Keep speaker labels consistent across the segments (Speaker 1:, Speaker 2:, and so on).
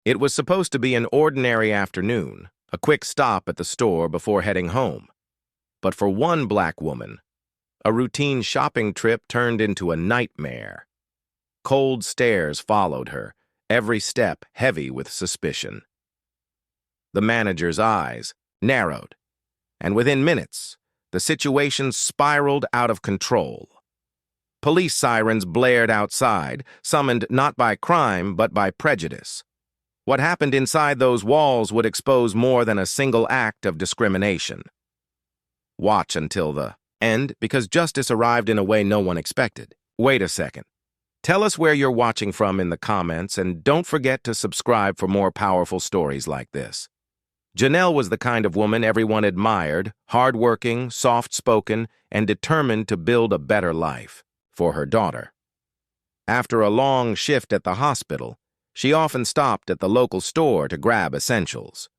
Speaker 1: It was supposed to be an ordinary afternoon, a quick stop at the store before heading home. But for one black woman, a routine shopping trip turned into a nightmare. Cold stares followed her, every step heavy with suspicion. The manager's eyes narrowed, and within minutes, the situation spiraled out of control. Police sirens blared outside, summoned not by crime but by prejudice. What happened inside those walls would expose more than a single act of discrimination. Watch until the end, because justice arrived in a way no one expected. Wait a second. Tell us where you're watching from in the comments, and don't forget to subscribe for more powerful stories like this. Janelle was the kind of woman everyone admired, hardworking, soft-spoken, and determined to build a better life for her daughter. After a long shift at the hospital, she often stopped at the local store to grab essentials.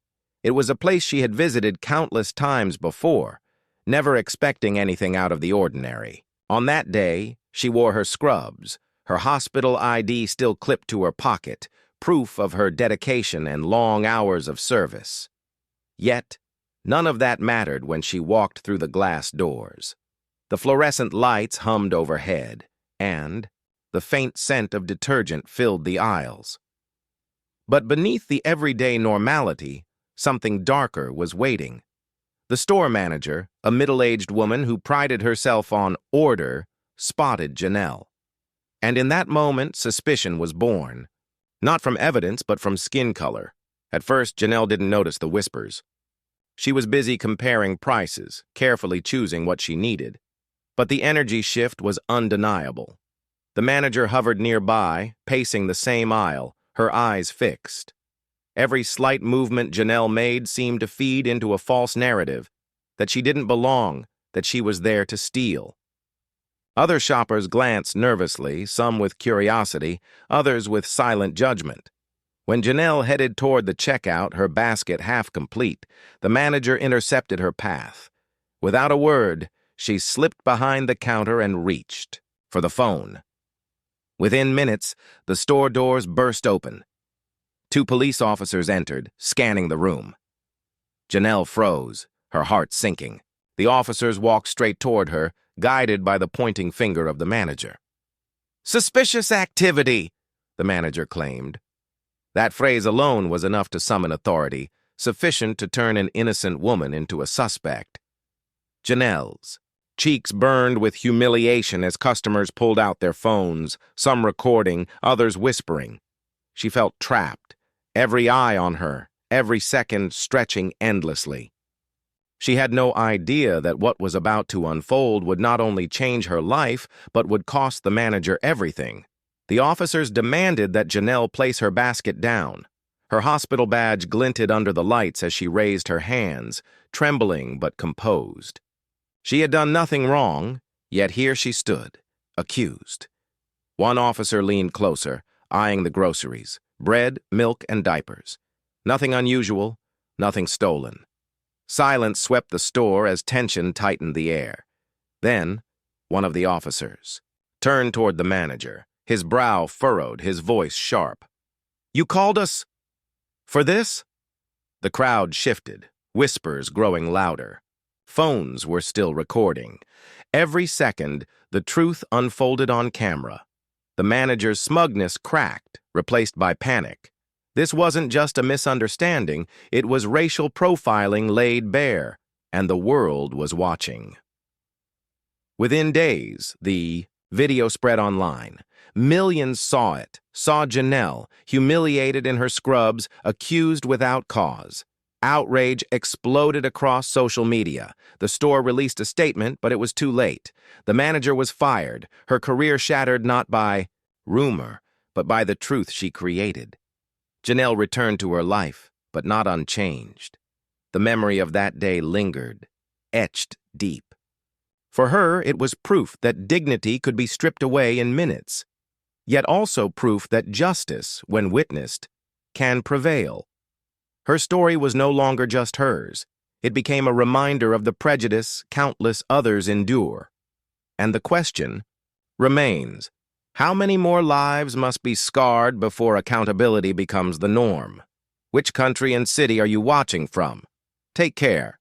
Speaker 1: It was a place she had visited countless times before, never expecting anything out of the ordinary. On that day, she wore her scrubs, her hospital ID still clipped to her pocket, proof of her dedication and long hours of service. Yet, none of that mattered when she walked through the glass doors. The fluorescent lights hummed overhead, and the faint scent of detergent filled the aisles. But beneath the everyday normality, something darker was waiting. The store manager, a middle-aged woman who prided herself on order, spotted Janelle. And in that moment, suspicion was born. Not from evidence, but from skin color. At first, Janelle didn't notice the whispers. She was busy comparing prices, carefully choosing what she needed. But the energy shift was undeniable. The manager hovered nearby, pacing the same aisle, her eyes fixed. Every slight movement Janelle made seemed to feed into a false narrative, that she didn't belong, that she was there to steal. Other shoppers glanced nervously, some with curiosity, others with silent judgment. When Janelle headed toward the checkout, her basket half complete, the manager intercepted her path. Without a word, she slipped behind the counter and reached for the phone. Within minutes, the store doors burst open. 2 police officers entered, scanning the room. Janelle froze, her heart sinking. The officers walked straight toward her, guided by the pointing finger of the manager. "Suspicious activity," the manager claimed. That phrase alone was enough to summon authority, sufficient to turn an innocent woman into a suspect. Janelle's cheeks burned with humiliation as customers pulled out their phones, some recording, others whispering. She felt trapped, every eye on her, every second stretching endlessly. She had no idea that what was about to unfold would not only change her life, but would cost the manager everything. The officers demanded that Janelle place her basket down. Her hospital badge glinted under the lights as she raised her hands, trembling but composed. She had done nothing wrong, yet here she stood, accused. One officer leaned closer, eyeing the groceries, bread, milk, and diapers. Nothing unusual, nothing stolen. Silence swept the store as tension tightened the air. Then, one of the officers turned toward the manager, his brow furrowed, his voice sharp. "You called us for this?" The crowd shifted, whispers growing louder. Phones were still recording. Every second, the truth unfolded on camera. The manager's smugness cracked, replaced by panic. This wasn't just a misunderstanding, it was racial profiling laid bare, and the world was watching. Within days, the video spread online. Millions saw it, saw Janelle, humiliated in her scrubs, accused without cause. Outrage exploded across social media. The store released a statement, but it was too late. The manager was fired, her career shattered not by rumor, but by the truth she created. Janelle returned to her life, but not unchanged. The memory of that day lingered, etched deep. For her, it was proof that dignity could be stripped away in minutes, yet also proof that justice, when witnessed, can prevail. Her story was no longer just hers. It became a reminder of the prejudice countless others endure. And the question remains, How many more lives must be scarred before accountability becomes the norm? Which country and city are you watching from? Take care.